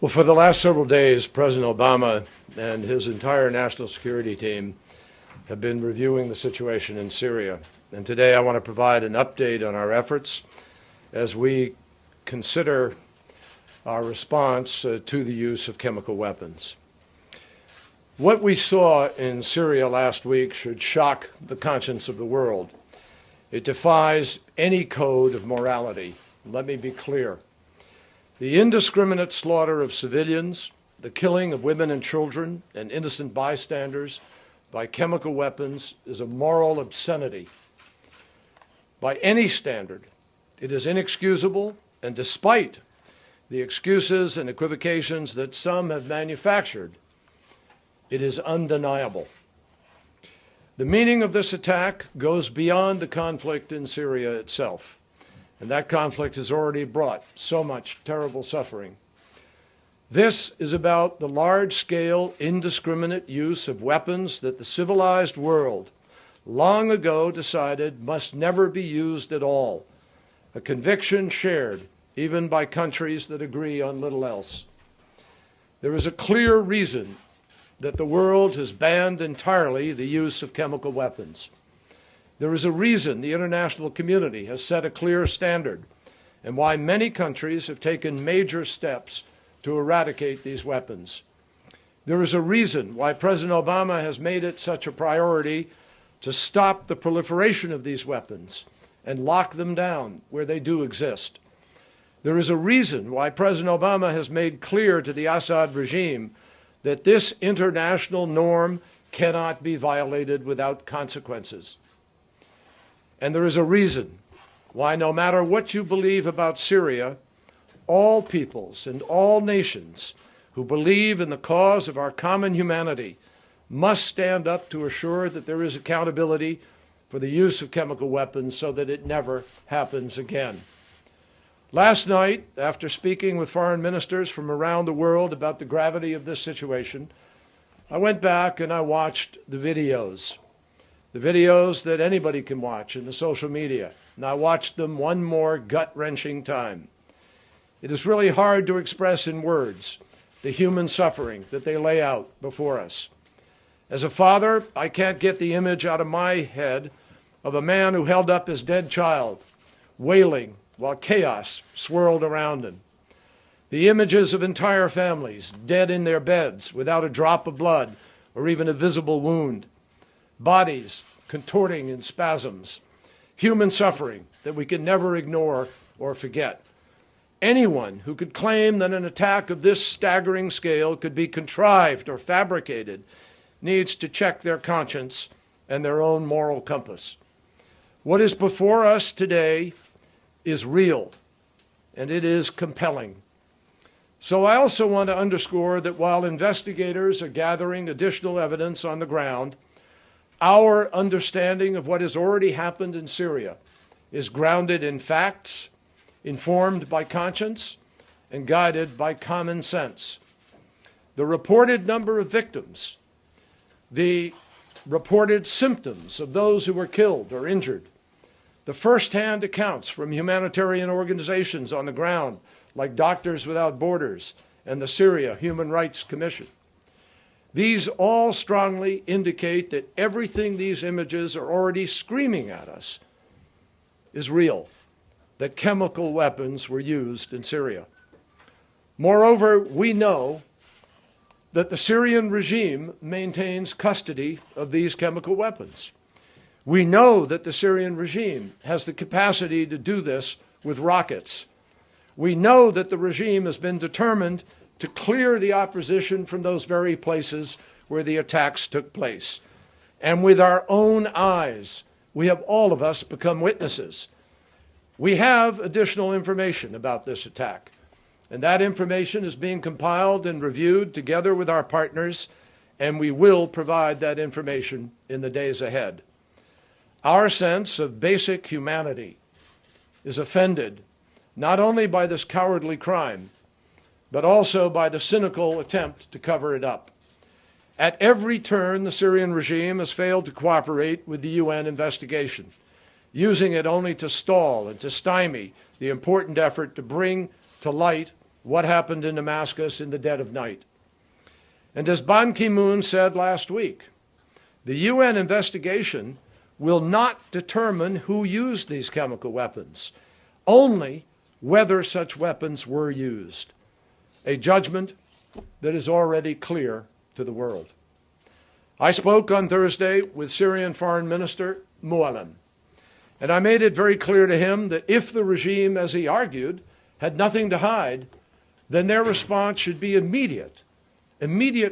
Well, for the last several days, President Obama and his entire national security team have been reviewing the situation in Syria. And today I want to provide an update on our efforts as we consider our response to the use of chemical weapons. What we saw in Syria last week should shock the conscience of the world. It defies any code of morality. Let me be clear. The indiscriminate slaughter of civilians, the killing of women and children and innocent bystanders by chemical weapons is a moral obscenity. By any standard, it is inexcusable, and despite the excuses and equivocations that some have manufactured, it is undeniable. The meaning of this attack goes beyond the conflict in Syria itself. And that conflict has already brought so much terrible suffering. This is about the large-scale, indiscriminate use of weapons that the civilized world long ago decided must never be used at all, a conviction shared even by countries that agree on little else. There is a clear reason that the world has banned entirely the use of chemical weapons. There is a reason the international community has set a clear standard and why many countries have taken major steps to eradicate these weapons. There is a reason why President Obama has made it such a priority to stop the proliferation of these weapons and lock them down where they do exist. There is a reason why President Obama has made clear to the Assad regime that this international norm cannot be violated without consequences. And there is a reason why, no matter what you believe about Syria, all peoples and all nations who believe in the cause of our common humanity must stand up to assure that there is accountability for the use of chemical weapons so that it never happens again. Last night, after speaking with foreign ministers from around the world about the gravity of this situation, I went back and I watched the videos that anybody can watch in the social media, and I watched them one more gut-wrenching time. It is really hard to express in words the human suffering that they lay out before us. As a father, I can't get the image out of my head of a man who held up his dead child, wailing while chaos swirled around him. The images of entire families dead in their beds without a drop of blood or even a visible wound. Bodies contorting in spasms, human suffering that we can never ignore or forget. Anyone who could claim that an attack of this staggering scale could be contrived or fabricated needs to check their conscience and their own moral compass. What is before us today is real, and it is compelling. So I also want to underscore that while investigators are gathering additional evidence on the ground, our understanding of what has already happened in Syria is grounded in facts, informed by conscience, and guided by common sense. The reported number of victims, the reported symptoms of those who were killed or injured, the first-hand accounts from humanitarian organizations on the ground, like Doctors Without Borders and the Syria Human Rights Commission. These all strongly indicate that everything these images are already screaming at us is real, that chemical weapons were used in Syria. Moreover, we know that the Syrian regime maintains custody of these chemical weapons. We know that the Syrian regime has the capacity to do this with rockets. We know that the regime has been determined to clear the opposition from those very places where the attacks took place. And with our own eyes, we have all of us become witnesses. We have additional information about this attack, and that information is being compiled and reviewed together with our partners, and we will provide that information in the days ahead. Our sense of basic humanity is offended not only by this cowardly crime, but also by the cynical attempt to cover it up. At every turn, the Syrian regime has failed to cooperate with the UN investigation, using it only to stall and to stymie the important effort to bring to light what happened in Damascus in the dead of night. And as Ban Ki-moon said last week, the UN investigation will not determine who used these chemical weapons, only whether such weapons were used, a judgment that is already clear to the world. I spoke on Thursday with Syrian Foreign Minister Mualem, and I made it very clear to him that if the regime, as he argued, had nothing to hide, then their response should be immediate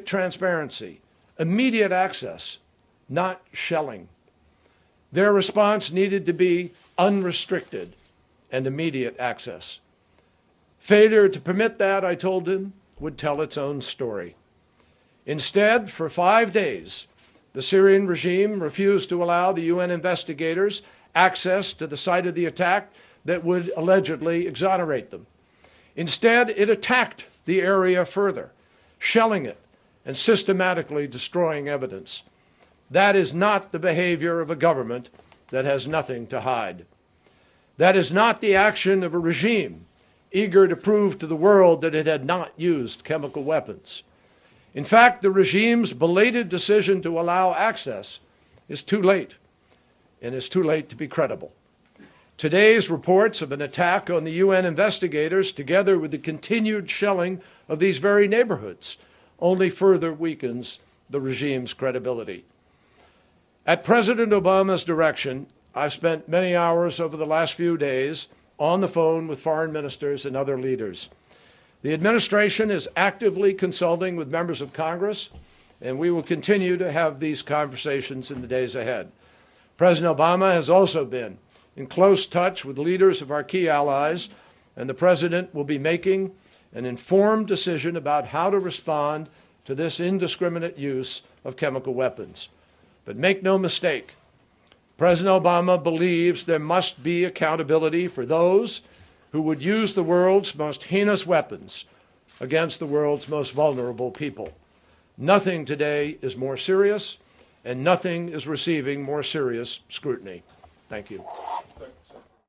transparency, immediate access, not shelling. Their response needed to be unrestricted and immediate access. Failure to permit that, I told him, would tell its own story. Instead, for 5 days, the Syrian regime refused to allow the UN investigators access to the site of the attack that would allegedly exonerate them. Instead, it attacked the area further, shelling it and systematically destroying evidence. That is not the behavior of a government that has nothing to hide. That is not the action of a regime eager to prove to the world that it had not used chemical weapons. In fact, the regime's belated decision to allow access is too late, and it's too late to be credible. Today's reports of an attack on the UN investigators, together with the continued shelling of these very neighborhoods, only further weakens the regime's credibility. At President Obama's direction, I've spent many hours over the last few days on the phone with foreign ministers and other leaders. The administration is actively consulting with members of Congress, and we will continue to have these conversations in the days ahead. President Obama has also been in close touch with leaders of our key allies, and the President will be making an informed decision about how to respond to this indiscriminate use of chemical weapons. But make no mistake, President Obama believes there must be accountability for those who would use the world's most heinous weapons against the world's most vulnerable people. Nothing today is more serious, and nothing is receiving more serious scrutiny. Thank you.